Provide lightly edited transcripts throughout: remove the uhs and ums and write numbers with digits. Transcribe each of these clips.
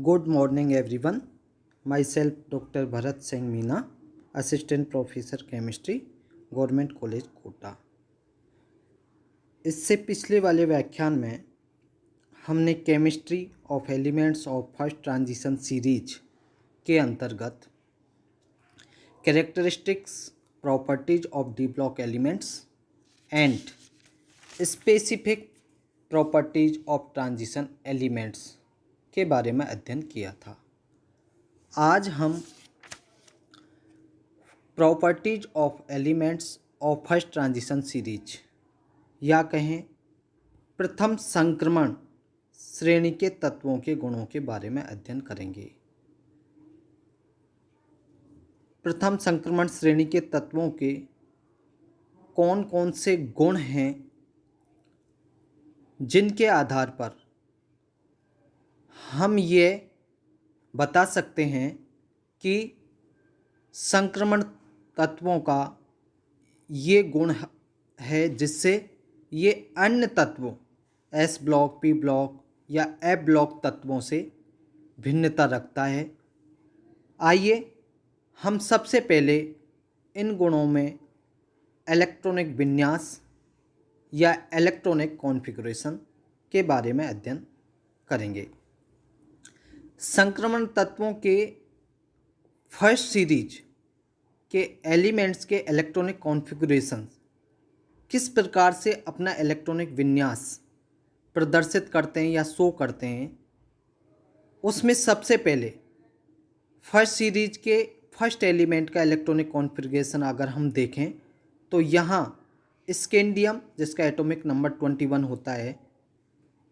Good morning everyone. Myself Dr. Bharat Singh Meena, Assistant Professor Chemistry, Government College Kota. इससे पिछले वाले व्याख्यान में हमने chemistry of elements of first transition series के अंतर्गत characteristics properties of D block elements and specific properties of transition elements के बारे में अध्ययन किया था। आज हम properties of elements of first transition series या कहें प्रथम संक्रमण श्रेणी के तत्वों के गुणों के बारे में अध्ययन करेंगे। प्रथम संक्रमण श्रेणी के तत्वों के कौन कौन से गुण हैं जिनके आधार पर हम ये बता सकते हैं कि संक्रमण तत्वों का ये गुण है जिससे ये अन्य तत्वों एस ब्लॉक, पी ब्लॉक या एफ ब्लॉक तत्वों से भिन्नता रखता है। आइए हम सबसे पहले इन गुणों में इलेक्ट्रॉनिक विन्यास या इलेक्ट्रॉनिक कॉन्फ़िगरेशन के बारे में अध्ययन करेंगे। संक्रमण तत्वों के फर्स्ट सीरीज के एलिमेंट्स के इलेक्ट्रॉनिक कॉन्फ़िगरेशन किस प्रकार से अपना इलेक्ट्रॉनिक विन्यास प्रदर्शित करते हैं या शो करते हैं, उसमें सबसे पहले फर्स्ट सीरीज के फर्स्ट एलिमेंट का इलेक्ट्रॉनिक कॉन्फ़िगरेशन अगर हम देखें तो यहाँ स्कैंडियम जिसका एटॉमिक नंबर 21 होता है,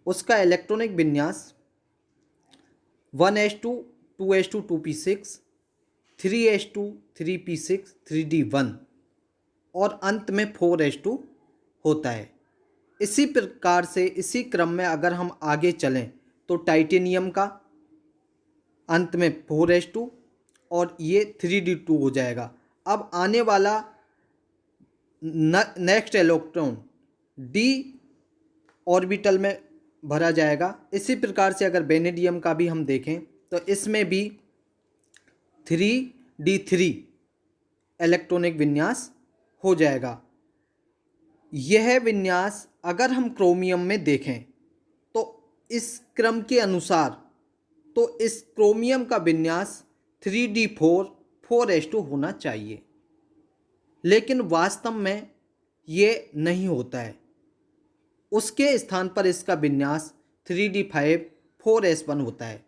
उसका इलेक्ट्रॉनिक विन्यास 1s2 2s2 2p6 3s2 3p6 3d1 और अंत में 4s2 होता है। इसी प्रकार से इसी क्रम में अगर हम आगे चलें तो टाइटेनियम का अंत में 4s2 और ये 3d2 हो जाएगा। अब आने वाला नेक्स्ट इलेक्ट्रॉन d ऑर्बिटल में भरा जाएगा। इसी प्रकार से अगर वेनेडियम का भी हम देखें तो इसमें भी 3d3 इलेक्ट्रॉनिक विन्यास हो जाएगा। यह विन्यास अगर हम क्रोमियम में देखें तो इस क्रम के अनुसार तो इस क्रोमियम का विन्यास 3d4 4s2 होना चाहिए, लेकिन वास्तव में ये नहीं होता है। उसके स्थान पर इसका विन्यास 3d5 4s1 होता है।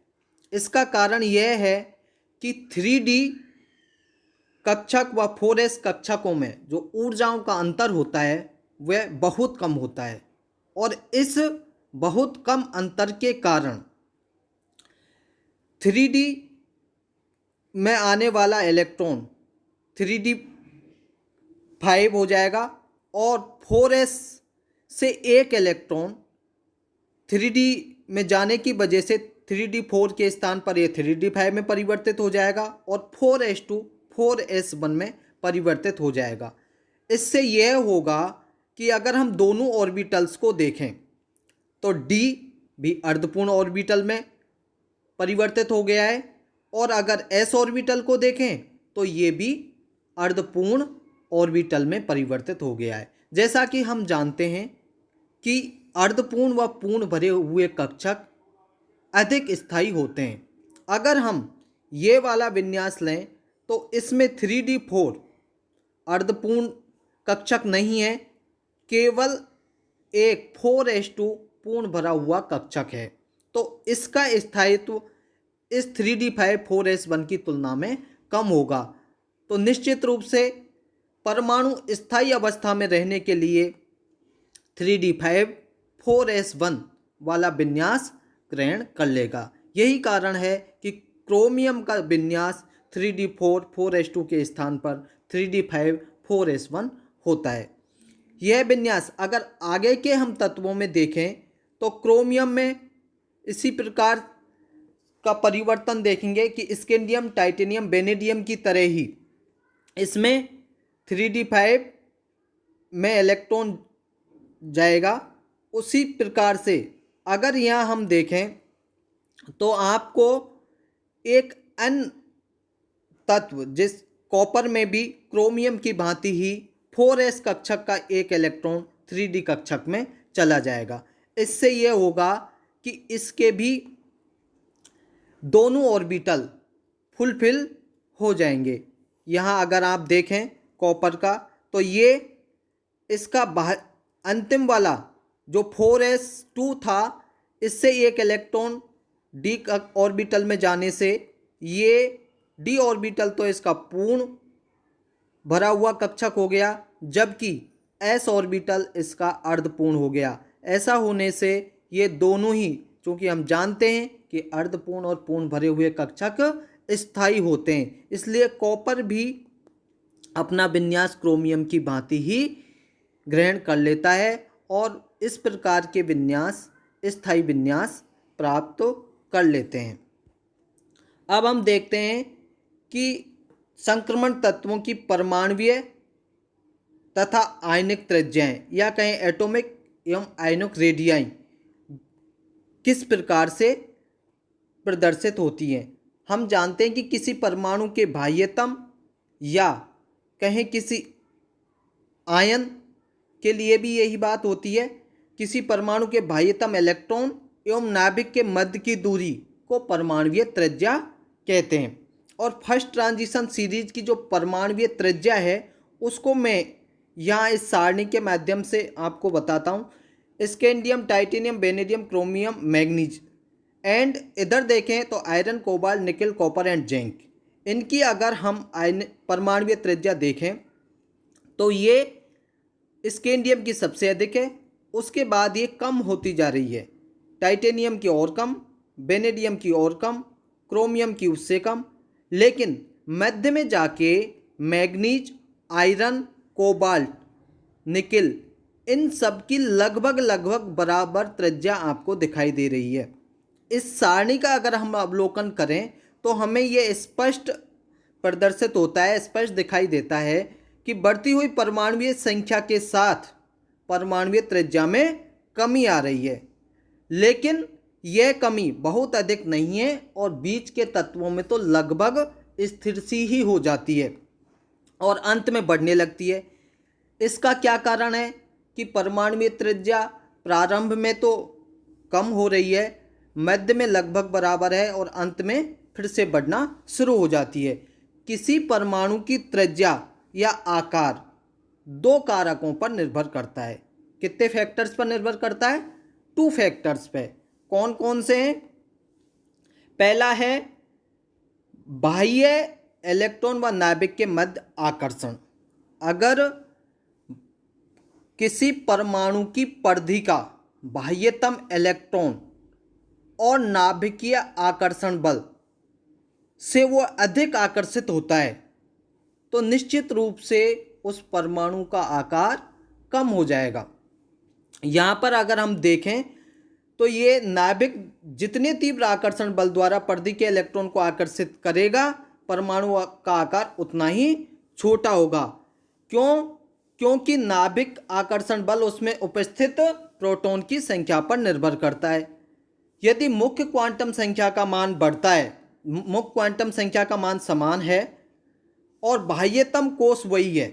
इसका कारण यह है कि 3d कक्षक व 4s कक्षकों में जो ऊर्जाओं का अंतर होता है वह बहुत कम होता है और इस बहुत कम अंतर के कारण 3d में आने वाला इलेक्ट्रॉन 3d5 हो जाएगा और 4s से एक इलेक्ट्रॉन 3d में जाने की वजह से 3d4 के स्थान पर यह 3d5 में परिवर्तित हो जाएगा और 4s2 4s1 में परिवर्तित हो जाएगा। इससे यह होगा कि अगर हम दोनों ऑर्बिटल्स को देखें तो d भी अर्धपूर्ण ऑर्बिटल में परिवर्तित हो गया है और अगर s ऑर्बिटल को देखें तो ये भी अर्धपूर्ण ऑर्बिटल में परिवर्तित हो गया है। जैसा कि हम जानते हैं कि अर्धपूर्ण व पूर्ण भरे हुए कक्षक अधिक स्थायी होते हैं। अगर हम ये वाला विन्यास लें तो इसमें 3d4 अर्धपूर्ण कक्षक नहीं है, केवल एक 4s2 पूर्ण भरा हुआ कक्षक है। तो इसका स्थायित्व इस 3d5 4s1 की तुलना में कम होगा। तो निश्चित रूप से परमाणु स्थायी अवस्था में रहने के लिए 3d5 4s1 वाला विन्यास ग्रहण कर लेगा। यही कारण है कि क्रोमियम का विन्यास 3d4 4s2 के स्थान पर 3d5 4s1 होता है। यह विन्यास अगर आगे के हम तत्वों में देखें तो क्रोमियम में इसी प्रकार का परिवर्तन देखेंगे कि स्कैंडियम, टाइटेनियम, वेनेडियम की तरह ही इसमें 3d5 में इलेक्ट्रॉन जाएगा। उसी प्रकार से अगर यहाँ हम देखें तो आपको एक अन्य तत्व जिस कॉपर में भी क्रोमियम की भांति ही 4s कक्षक का एक इलेक्ट्रॉन 3d कक्षक में चला जाएगा। इससे यह होगा कि इसके भी दोनों ऑर्बिटल फुलफिल हो जाएंगे। यहाँ अगर आप देखें कॉपर का, तो ये इसका अंतिम वाला जो 4s2 था, इससे एक इलेक्ट्रॉन डी ऑर्बिटल में जाने से ये डी ऑर्बिटल तो इसका पूर्ण भरा हुआ कक्षक हो गया, जबकि एस ऑर्बिटल इसका अर्धपूर्ण हो गया। ऐसा होने से ये दोनों ही, चूंकि हम जानते हैं कि अर्धपूर्ण और पूर्ण भरे हुए कक्षक स्थायी होते हैं, इसलिए कॉपर भी अपना विन्यास क्रोमियम की भांति ही ग्रहण कर लेता है और इस प्रकार के विन्यास, स्थायी विन्यास प्राप्त कर लेते हैं। अब हम देखते हैं कि संक्रमण तत्वों की परमाणुीय तथा आयनिक त्रिज्याएं या कहें एटॉमिक एवं आयनिक रेडियाई किस प्रकार से प्रदर्शित होती हैं। हम जानते हैं कि किसी परमाणु के बाह्यतम या कहें किसी आयन के लिए भी यही बात होती है। किसी परमाणु के बाह्यतम इलेक्ट्रॉन एवं नाभिक के मध्य की दूरी को परमाणुीय त्रिज्या कहते हैं। और फर्स्ट ट्रांजिशन सीरीज की जो परमाणुीय त्रिज्या है उसको मैं यहाँ इस सारणी के माध्यम से आपको बताता हूँ। Scandium, titanium, vanadium, chromium, manganese and इधर देखें तो आयरन, कोबाल्ट, निकल, कॉपर एंड जिंक। इनकी अगर हम परमाणुीय त्रिज्या देखें तो ये स्कैंडियम की सबसे अधिक है, उसके बाद ये कम होती जा रही है। टाइटेनियम की और कम, वेनेडियम की और कम, क्रोमियम की उससे कम, लेकिन मध्य में जाके मैग्नीज, आयरन, कोबाल्ट, निकल, इन सब की लगभग बराबर त्रिज्या आपको दिखाई दे रही है। इस सारणी का अगर हम अवलोकन करें तो हमें यह स्पष्ट प्रदर्शित होता है, स्पष्ट दिखाई देता है कि बढ़ती हुई परमाणुीय संख्या के साथ परमाणुीय त्रिज्या में कमी आ रही है, लेकिन यह कमी बहुत अधिक नहीं है और बीच के तत्वों में तो लगभग स्थिर सी ही हो जाती है और अंत में बढ़ने लगती है। इसका क्या कारण है कि परमाणुीय त्रिज्या प्रारंभ में तो कम हो रही है, मध्य में लगभग बराबर है और अंत में फिर से बढ़ना शुरू हो जाती है। किसी परमाणु की त्रिज्या या आकार दो कारकों पर निर्भर करता है। कितने फैक्टर्स पर निर्भर करता है? 2 फैक्टर्स पे। कौन कौन से हैं? पहला है बाह्य इलेक्ट्रॉन व नाभिक के मध्य आकर्षण। अगर किसी परमाणु की परिधि का बाह्यतम इलेक्ट्रॉन और नाभिकीय आकर्षण बल से वो अधिक आकर्षित होता है तो निश्चित रूप से उस परमाणु का आकार कम हो जाएगा। यहाँ पर अगर हम देखें तो ये नाभिक जितने तीव्र आकर्षण बल द्वारा परिधि के इलेक्ट्रॉन को आकर्षित करेगा, परमाणु का आकार उतना ही छोटा होगा। क्योंकि नाभिक आकर्षण बल उसमें उपस्थित प्रोटॉन की संख्या पर निर्भर करता है। यदि मुख्य क्वांटम संख्या का मान बढ़ता है, मुख्य क्वांटम संख्या का मान समान है और बाह्यतम कोश वही है,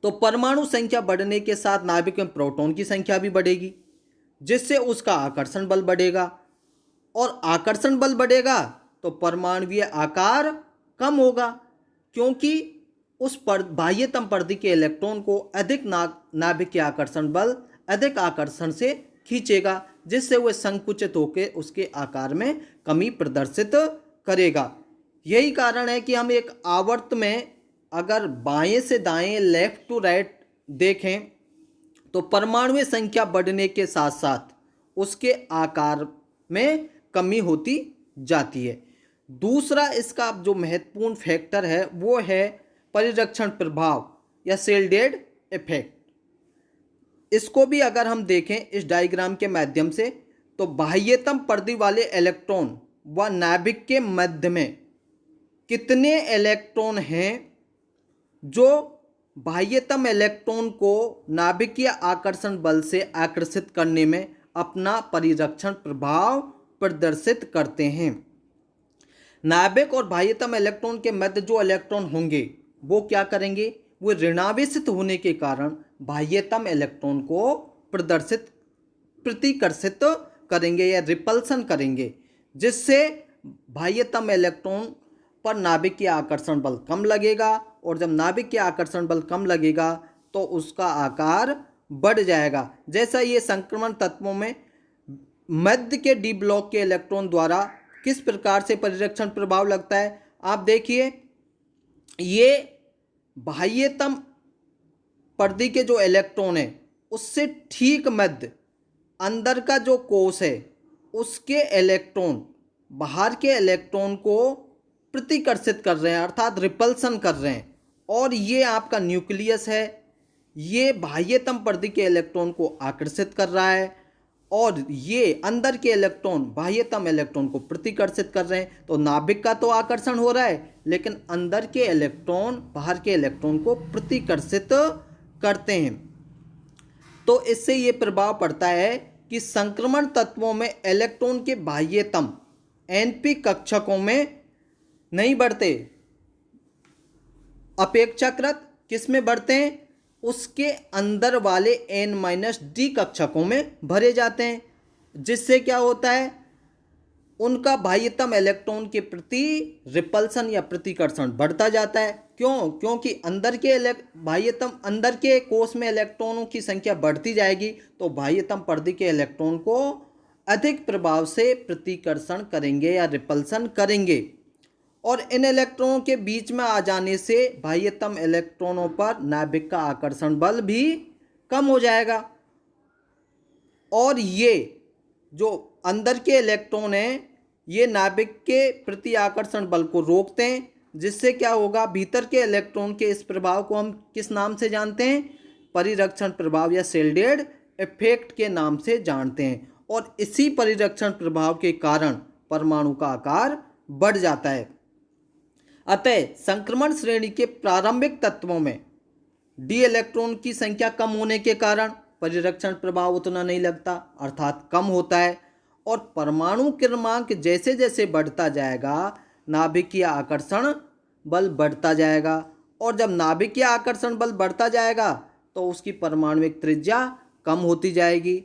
तो परमाणु संख्या बढ़ने के साथ नाभिक में प्रोटॉन की संख्या भी बढ़ेगी, जिससे उसका आकर्षण बल बढ़ेगा और आकर्षण बल बढ़ेगा तो परमाणुीय आकार कम होगा, क्योंकि उस बाह्यतम परिधि के इलेक्ट्रॉन को अधिक नाभिक के आकर्षण बल अधिक आकर्षण से खींचेगा, जिससे वह संकुचित होकर उसके आकार में कमी प्रदर्शित करेगा। यही कारण है कि हम एक आवर्त में अगर बाएं से दाएं, लेफ्ट टू राइट देखें तो परमाणुीय संख्या बढ़ने के साथ साथ उसके आकार में कमी होती जाती है। दूसरा इसका जो महत्वपूर्ण फैक्टर है वो है परिरक्षण प्रभाव या सेल डेड इफेक्ट। इसको भी अगर हम देखें इस डायग्राम के माध्यम से तो बाह्यतम परिधि वाले इलेक्ट्रॉन व नाभिक के मध्य में कितने इलेक्ट्रॉन हैं जो बाह्यतम इलेक्ट्रॉन को नाभिकीय आकर्षण बल से आकर्षित करने में अपना परिरक्षण प्रभाव प्रदर्शित करते हैं। नाभिक और बाह्यतम इलेक्ट्रॉन के मध्य जो इलेक्ट्रॉन होंगे वो क्या करेंगे, वो ऋणावेशित होने के कारण बाह्यतम इलेक्ट्रॉन को प्रतिकर्षित करेंगे या रिपल्सन करेंगे, जिससे बाह्यतम इलेक्ट्रॉन पर नाभिक की आकर्षण बल कम लगेगा, और जब नाभिक की आकर्षण बल कम लगेगा तो उसका आकार बढ़ जाएगा। जैसा ये संक्रमण तत्वों में मध्य के डी ब्लॉक के इलेक्ट्रॉन द्वारा किस प्रकार से परिरक्षण प्रभाव लगता है, आप देखिए, ये बाह्यतम परिधि के जो इलेक्ट्रॉन है उससे ठीक मध्य अंदर का जो कोश है उसके इलेक्ट्रॉन बाहर के इलेक्ट्रॉन को प्रतिकर्षित कर रहे हैं, अर्थात रिपल्सन कर रहे हैं। और ये आपका न्यूक्लियस है, ये बाह्यतम परिधि के इलेक्ट्रॉन को आकर्षित कर रहा है, और ये अंदर के इलेक्ट्रॉन बाह्यतम इलेक्ट्रॉन को प्रतिकर्षित कर रहे हैं। तो नाभिक का तो आकर्षण हो रहा है, लेकिन अंदर के इलेक्ट्रॉन बाहर के इलेक्ट्रॉन को प्रतिकर्षित करते हैं। तो इससे ये प्रभाव पड़ता है कि संक्रमण तत्वों में इलेक्ट्रॉन के बाह्यतम np कक्षकों में नहीं बढ़ते, अपेक्षाकृत किस में बढ़ते हैं, उसके अंदर वाले n-d कक्षकों में भरे जाते हैं, जिससे क्या होता है, उनका बाह्यतम इलेक्ट्रॉन के प्रति रिपल्सन या प्रतिकर्षण बढ़ता जाता है। क्यों? क्योंकि अंदर के कोश में इलेक्ट्रॉनों की संख्या बढ़ती जाएगी, तो बाह्यतम परिधि के इलेक्ट्रॉन को अधिक प्रभाव से प्रतिकर्षण करेंगे या रिपल्सन करेंगे, और इन इलेक्ट्रॉनों के बीच में आ जाने से बाह्यतम इलेक्ट्रॉनों पर नाभिक का आकर्षण बल भी कम हो जाएगा, और ये जो अंदर के इलेक्ट्रॉन हैं ये नाभिक के प्रति आकर्षण बल को रोकते हैं, जिससे क्या होगा, भीतर के इलेक्ट्रॉन के इस प्रभाव को हम किस नाम से जानते हैं, परिरक्षण प्रभाव या शेल्डेड इफेक्ट के नाम से जानते हैं। और इसी परिरक्षण प्रभाव के कारण परमाणु का आकार बढ़ जाता है। अतः संक्रमण श्रेणी के प्रारंभिक तत्वों में डी इलेक्ट्रॉन की संख्या कम होने के कारण परिरक्षण प्रभाव उतना नहीं लगता, अर्थात कम होता है, और परमाणु क्रमांक जैसे जैसे बढ़ता जाएगा नाभिकीय आकर्षण बल बढ़ता जाएगा, और जब नाभिकीय आकर्षण बल बढ़ता जाएगा तो उसकी परमाणुिक त्रिज्या कम होती जाएगी,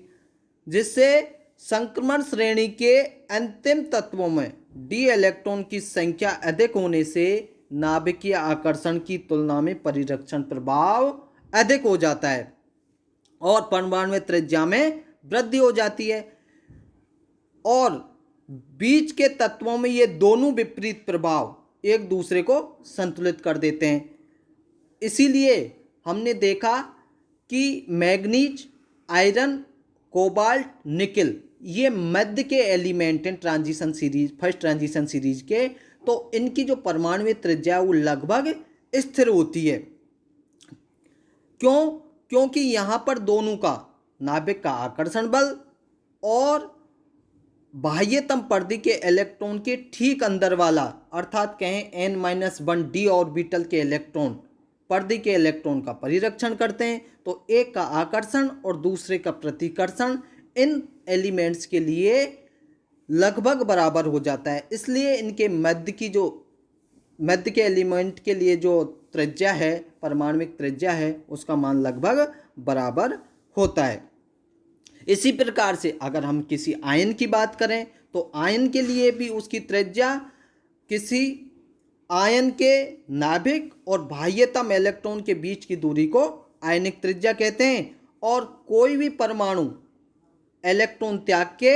जिससे संक्रमण श्रेणी के अंतिम तत्वों में डी इलेक्ट्रॉन की संख्या अधिक होने से नाभिकीय आकर्षण की तुलना में परिरक्षण प्रभाव अधिक हो जाता है और परमाणुिक त्रिज्या में वृद्धि हो जाती है। और बीच के तत्वों में ये दोनों विपरीत प्रभाव एक दूसरे को संतुलित कर देते हैं। इसीलिए हमने देखा कि मैग्नीज, आयरन, कोबाल्ट, निकल ये मध्य के एलिमेंट हैं transition series, first transition series के, तो इनकी जो परमाणु त्रिज्या वो लगभग स्थिर होती है। क्यों? क्योंकि यहाँ पर दोनों का नाभिक का आकर्षण बल और बाह्यतम परिधि के इलेक्ट्रॉन के ठीक अंदर वाला, अर्थात कहें n-1d ऑर्बिटल के इलेक्ट्रॉन परिधि के इलेक्ट्रॉन का परिरक्षण करते हैं, तो एक का आकर्षण और दूसरे का प्रतिकर्षण इन एलिमेंट्स के लिए लगभग बराबर हो जाता है। इसलिए इनके मध्य के एलिमेंट के लिए जो त्रिज्या है, परमाणुिक त्रिज्या है, उसका मान लगभग बराबर होता है। इसी प्रकार से अगर हम किसी आयन की बात करें तो आयन के लिए भी उसकी त्रिज्या किसी आयन के नाभिक और बाह्यतम इलेक्ट्रॉन के बीच की दूरी को आयनिक त्रिज्या कहते हैं। और कोई भी परमाणु इलेक्ट्रॉन त्याग के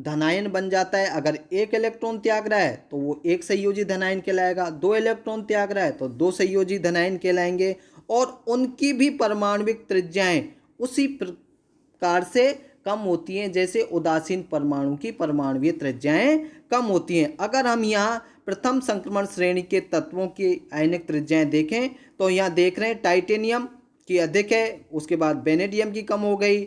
धनायन बन जाता है। अगर एक इलेक्ट्रॉन त्याग रहा है तो वो एक संयोजी धनायन कहलाएगा, दो इलेक्ट्रॉन त्याग रहा है तो दो संयोजी धनायन कहलाएंगे, और उनकी भी परमाणुिक त्रिज्याएं उसी प्रकार से कम होती हैं जैसे उदासीन परमाणु की परमाणुीय त्रिज्याएं कम होती हैं। अगर हम यहाँ प्रथम संक्रमण श्रेणी के तत्वों की आयनिक त्रिज्याएं देखें तो यहाँ देख रहे हैं टाइटेनियम की अधिक है, उसके बाद वेनेडियम की कम हो गई,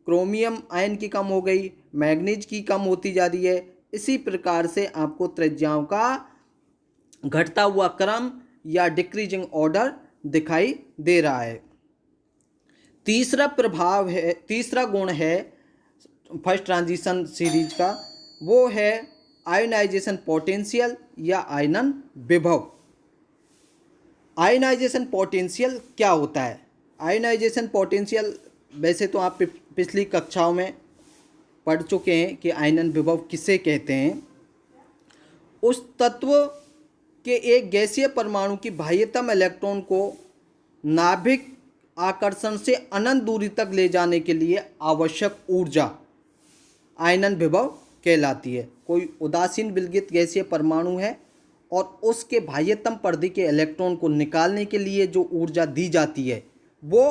क्रोमियम आयन की कम हो गई, मैग्नीज की कम होती जा रही है। इसी प्रकार से आपको त्रिज्याओं का घटता हुआ क्रम या डिक्रीजिंग ऑर्डर दिखाई दे रहा है। तीसरा गुण है फर्स्ट ट्रांजिशन सीरीज का, वो है आयोनाइजेशन पोटेंशियल या आयनन विभव। आयोनाइजेशन पोटेंशियल क्या होता है? आयोनाइजेशन पोटेंशियल वैसे तो आप पिछली कक्षाओं में पढ़ चुके हैं कि आयनन विभव किसे कहते हैं। उस तत्व के एक गैसीय परमाणु की बाह्यतम इलेक्ट्रॉन को नाभिक आकर्षण से अनंत दूरी तक ले जाने के लिए आवश्यक ऊर्जा आयनन विभव कहलाती है। कोई उदासीन विलगित गैसीय परमाणु है और उसके बाह्यतम परिधि के इलेक्ट्रॉन को निकालने के लिए जो ऊर्जा दी जाती है वो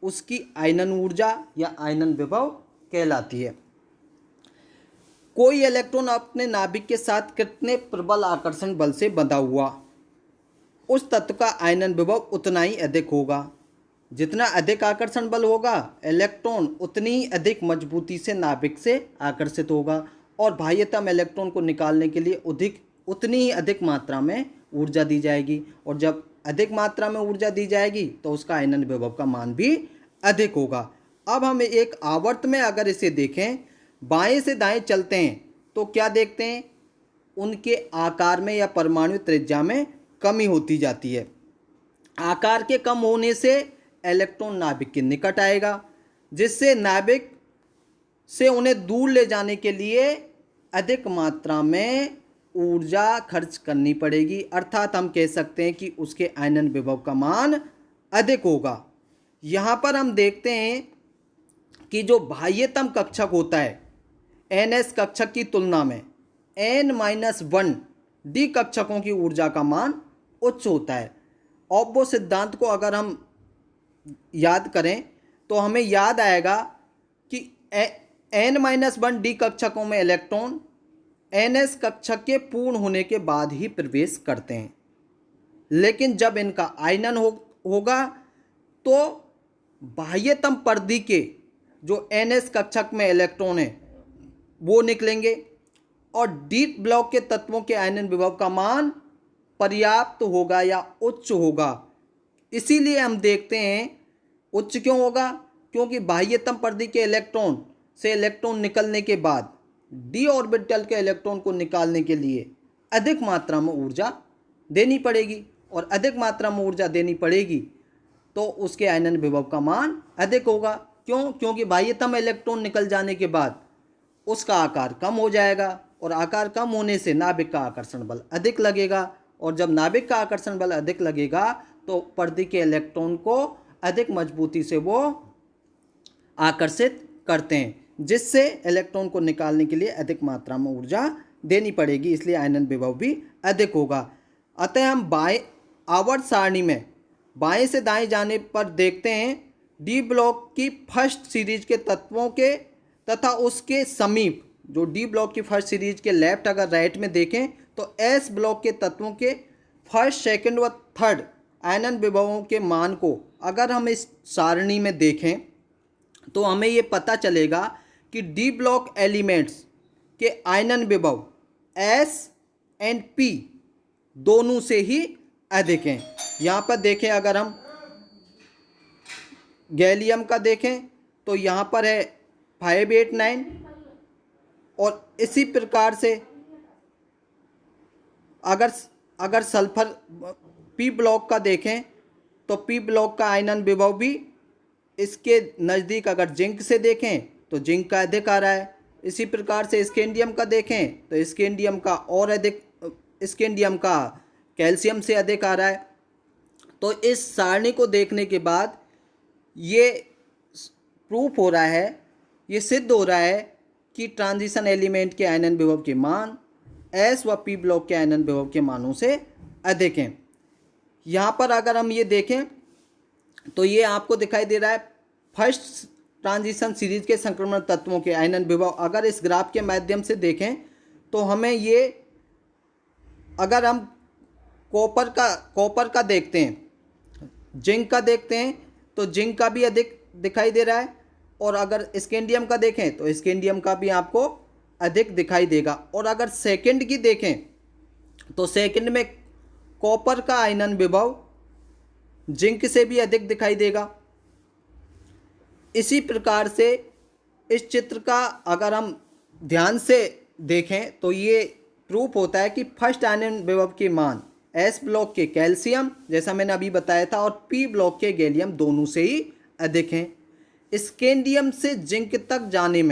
उसकी आयनन ऊर्जा या आयनन विभव कहलाती है। कोई इलेक्ट्रॉन अपने नाभिक के साथ कितने प्रबल आकर्षण बल से बंधा हुआ, उस तत्व का आयनन विभव उतना ही अधिक होगा। जितना अधिक आकर्षण बल होगा इलेक्ट्रॉन उतनी ही अधिक मजबूती से नाभिक से आकर्षित होगा और बाह्यतम इलेक्ट्रॉन को निकालने के लिए उतनी ही अधिक मात्रा में ऊर्जा दी जाएगी। और जब अधिक मात्रा में ऊर्जा दी जाएगी तो उसका आयनन विभव का मान भी अधिक होगा। अब हम एक आवर्त में अगर इसे देखें, बाएं से दाएं चलते हैं तो क्या देखते हैं? उनके आकार में या परमाणु त्रिज्या में कमी होती जाती है। आकार के कम होने से इलेक्ट्रॉन नाभिक के निकट आएगा, जिससे नाभिक से उन्हें दूर ले जाने के लिए अधिक मात्रा में ऊर्जा खर्च करनी पड़ेगी। अर्थात हम कह सकते हैं कि उसके आयनन विभव का मान अधिक होगा। यहाँ पर हम देखते हैं कि जो बाह्यतम कक्षक होता है NS कक्षक की तुलना में N-1 D कक्षकों की ऊर्जा का मान उच्च होता है। और वो सिद्धांत को अगर हम याद करें तो हमें याद आएगा कि N-1 D कक्षकों में इलेक्ट्रॉन NS कक्षक के पूर्ण होने के बाद ही प्रवेश करते हैं, लेकिन जब इनका आयनन होगा तो बाह्यतम परिधि के जो NS कक्षक में इलेक्ट्रॉन है वो निकलेंगे और D ब्लॉक के तत्वों के आयनन विभव का मान पर्याप्त होगा या उच्च होगा। इसीलिए हम देखते हैं उच्च क्यों होगा, क्योंकि बाह्यतम परिधि के इलेक्ट्रॉन से इलेक्ट्रॉन निकलने के बाद D ऑर्बिटल के इलेक्ट्रॉन को निकालने के लिए अधिक मात्रा में ऊर्जा देनी पड़ेगी, और अधिक मात्रा में ऊर्जा देनी पड़ेगी तो उसके आयनन विभव का मान अधिक होगा। क्यों? क्योंकि बाह्यतम इलेक्ट्रॉन निकल जाने के बाद उसका आकार कम हो जाएगा और आकार कम होने से नाभिक का आकर्षण बल अधिक लगेगा, और जब नाभिक का आकर्षण बल अधिक लगेगा तो परिधि के इलेक्ट्रॉन को अधिक मजबूती से वो आकर्षित करते हैं, जिससे इलेक्ट्रॉन को निकालने के लिए अधिक मात्रा में ऊर्जा देनी पड़ेगी, इसलिए आयनन विभव भी अधिक होगा। अतः हम बाएं आवर्त सारणी में बाएं से दाएं जाने पर देखते हैं डी ब्लॉक की फर्स्ट सीरीज के तत्वों के तथा उसके समीप जो डी ब्लॉक की फर्स्ट सीरीज के लेफ्ट अगर राइट में देखें तो एस ब्लॉक के तत्वों के फर्स्ट सेकंड व थर्ड आयनन विभवों के मान को अगर हम इस सारणी में देखें तो हमें ये पता चलेगा कि डी ब्लॉक एलिमेंट्स के आयनन विभव एस एंड पी दोनों से ही अधिक हैं। यहाँ पर देखें, अगर हम गैलियम का देखें तो यहाँ पर है 589, और इसी प्रकार से अगर सल्फर पी ब्लॉक का देखें तो पी ब्लॉक का आयनन विभव भी इसके नज़दीक अगर जिंक से देखें तो जिंक का अधिक आ रहा है। इसी प्रकार से स्कैंडियम का देखें तो स्कैंडियम का और अधिक, स्कैंडियम का कैल्शियम से अधिक आ रहा है। तो इस सारणी को देखने के बाद ये प्रूफ हो रहा है, ये सिद्ध हो रहा है कि ट्रांजिशन एलिमेंट के आयनन विभव के मान एस व पी ब्लॉक के आयनन विभव के मानों से अधिक हैं। यहाँ पर अगर हम ये देखें तो ये आपको दिखाई दे रहा है फर्स्ट ट्रांजिशन सीरीज के संक्रमण तत्वों के आयनन विभव। अगर इस ग्राफ के माध्यम से देखें तो हमें ये, अगर हम कॉपर का देखते हैं, जिंक का देखते हैं तो जिंक का भी अधिक दिखाई दे रहा है, और अगर स्कैंडियम का देखें तो स्कैंडियम का भी आपको अधिक दिखाई देगा। और अगर सेकंड की देखें तो सेकंड में कॉपर का आयनन विभव जिंक से भी अधिक दिखाई देगा। इसी प्रकार से इस चित्र का अगर हम ध्यान से देखें तो ये प्रूफ होता है कि फर्स्ट आयनन विभव के मान एस ब्लॉक के कैल्शियम, जैसा मैंने अभी बताया था, और पी ब्लॉक के गैलियम दोनों से ही अधिक हैं। स्कैंडियम से जिंक तक जाने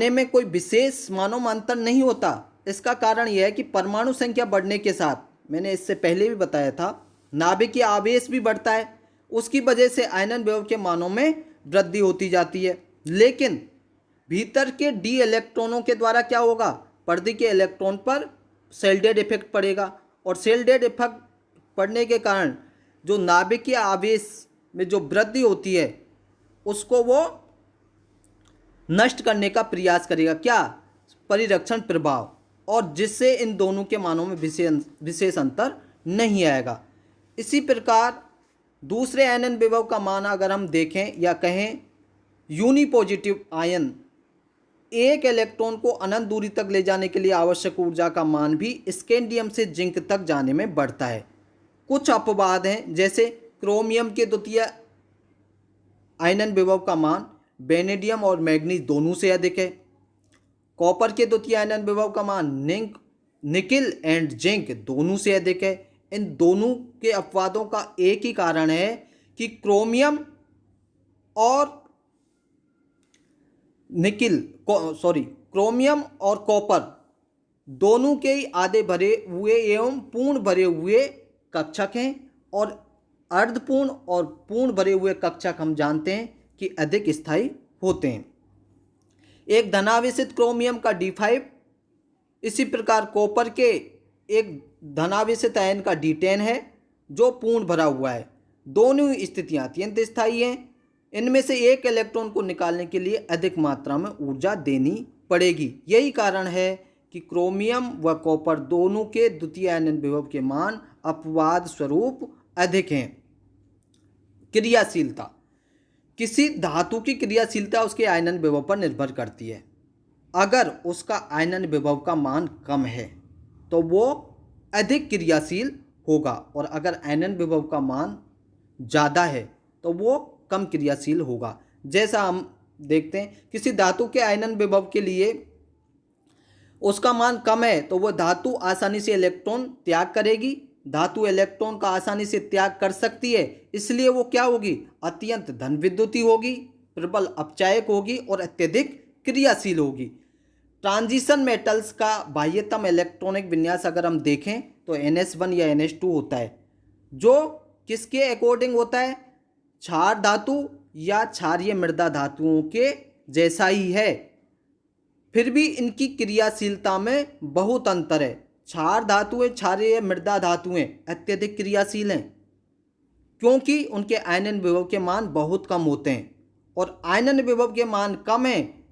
में कोई विशेष मानों में अंतर नहीं होता। इसका कारण यह है कि परमाणु संख्या बढ़ने के साथ, मैंने इससे पहले भी बताया था, नाभिकीय आवेश भी बढ़ता है। उसकी वजह से आयनन विभव के मानों में वृद्धि होती जाती है। लेकिन भीतर के डी इलेक्ट्रॉनों के द्वारा क्या होगा, परिधि के इलेक्ट्रॉन पर सेल डेड इफेक्ट पड़ेगा, और सेल डेड इफेक्ट पड़ने के कारण जो नाभिकीय आवेश में जो वृद्धि होती है उसको वो नष्ट करने का प्रयास करेगा, क्या, परिरक्षण प्रभाव, और जिससे इन दोनों के मानों में विशेष अंतर नहीं आएगा। इसी प्रकार दूसरे आयनन विभव का मान अगर हम देखें या कहें यूनिपॉजिटिव आयन, एक इलेक्ट्रॉन को अनंत दूरी तक ले जाने के लिए आवश्यक ऊर्जा का मान भी स्कैंडियम से जिंक तक जाने में बढ़ता है। कुछ अपवाद हैं, जैसे क्रोमियम के द्वितीय आयनन विभव का मान वेनेडियम और मैग्नीज दोनों से अधिक है। कॉपर के द्वितीय आयनन विभव का मान निकिल एंड जिंक दोनों से अधिक है। इन दोनों के अपवादों का एक ही कारण है कि क्रोमियम और कॉपर दोनों के ही आधे भरे हुए एवं पूर्ण भरे हुए कक्षक हैं, और अर्धपूर्ण और पूर्ण भरे हुए कक्षक हम जानते हैं कि अधिक स्थायी होते हैं। एक धनावेशित क्रोमियम का D5, इसी प्रकार कॉपर के एक धनावेशित आयन का D10 है जो पूर्ण भरा हुआ है। दोनों स्थितियां अत्यंत स्थायी हैं। इनमें से एक इलेक्ट्रॉन को निकालने के लिए अधिक मात्रा में ऊर्जा देनी पड़ेगी। यही कारण है कि क्रोमियम व कॉपर दोनों के द्वितीय आयनन विभव के मान अपवाद स्वरूप अधिक हैं। क्रियाशीलता, किसी धातु की क्रियाशीलता उसके आयनन विभव पर निर्भर करती है। अगर उसका आयनन विभव का मान कम है तो वो अधिक क्रियाशील होगा, और अगर आयनन विभव का मान ज़्यादा है तो वो कम क्रियाशील होगा। जैसा हम देखते हैं, किसी धातु के आयनन विभव के लिए उसका मान कम है तो वह धातु आसानी से इलेक्ट्रॉन त्याग करेगी। धातु इलेक्ट्रॉन का आसानी से त्याग कर सकती है, इसलिए वो क्या होगी, अत्यंत धन विद्युती होगी, प्रबल अपचायक होगी और अत्यधिक क्रियाशील होगी। ट्रांजिशन मेटल्स का बाह्यतम इलेक्ट्रॉनिक विन्यास अगर हम देखें तो NS1 या NH2 होता है, जो किसके अकॉर्डिंग होता है, क्षार धातु या क्षारीय मृदा धातुओं के जैसा ही है। फिर भी इनकी क्रियाशीलता में बहुत अंतर है। क्षार धातुएं, क्षारीय मृदा धातुएं अत्यधिक क्रियाशील हैं क्योंकि उनके आयनन विभव के मान बहुत कम होते हैं, और आयनन विभव के मान कम है।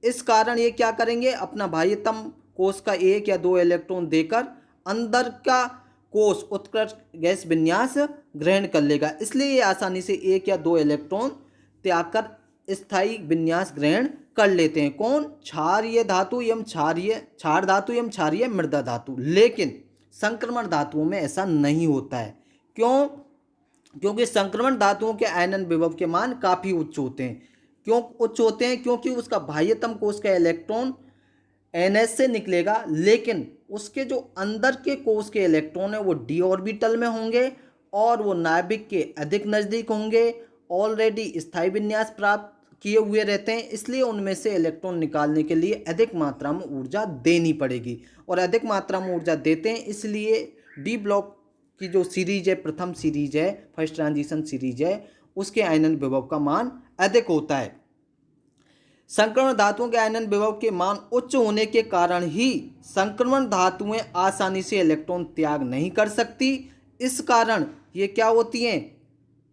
इस कारण ये क्या करेंगे, अपना बाह्यतम कोष का 1 या 2 इलेक्ट्रॉन देकर अंदर का कोष उत्कृष्ट गैस विन्यास ग्रहण कर लेगा। इसलिए ये आसानी से 1 या 2 इलेक्ट्रॉन त्याग कर स्थायी विन्यास ग्रहण कर लेते हैं। कौन, क्षारीय धातु एवं क्षार धातु एवं क्षारीय मृदा धातु। लेकिन संक्रमण धातुओं में ऐसा नहीं होता है। क्यों, क्योंकि संक्रमण धातुओं के आयनन विभव के मान काफ़ी उच्च होते हैं। क्यों उच्च होते हैं, क्योंकि उसका बाह्यतम कोष का इलेक्ट्रॉन NS से निकलेगा, लेकिन उसके जो अंदर के कोष के इलेक्ट्रॉन है वो d ऑर्बिटल में होंगे और वो नाभिक के अधिक नज़दीक होंगे, ऑलरेडी स्थायी विन्यास प्राप्त किए हुए रहते हैं। इसलिए उनमें से इलेक्ट्रॉन निकालने के लिए अधिक मात्रा में ऊर्जा देनी पड़ेगी, और अधिक मात्रा में ऊर्जा देते हैं। इसलिए डी ब्लॉक की जो सीरीज है, प्रथम सीरीज है, फर्स्ट ट्रांजिशन सीरीज है, उसके आयनन विभव का मान अधिक होता है। संक्रमण धातुओं के आयनन विभव के मान उच्च होने के कारण ही संक्रमण धातुएं आसानी से इलेक्ट्रॉन त्याग नहीं कर सकती। इस कारण ये क्या होती हैं,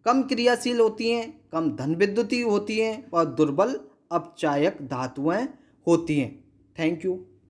कम क्रियाशील होती हैं, कम धन विद्युती होती हैं और दुर्बल अपचायक धातुएं होती हैं। Thank you.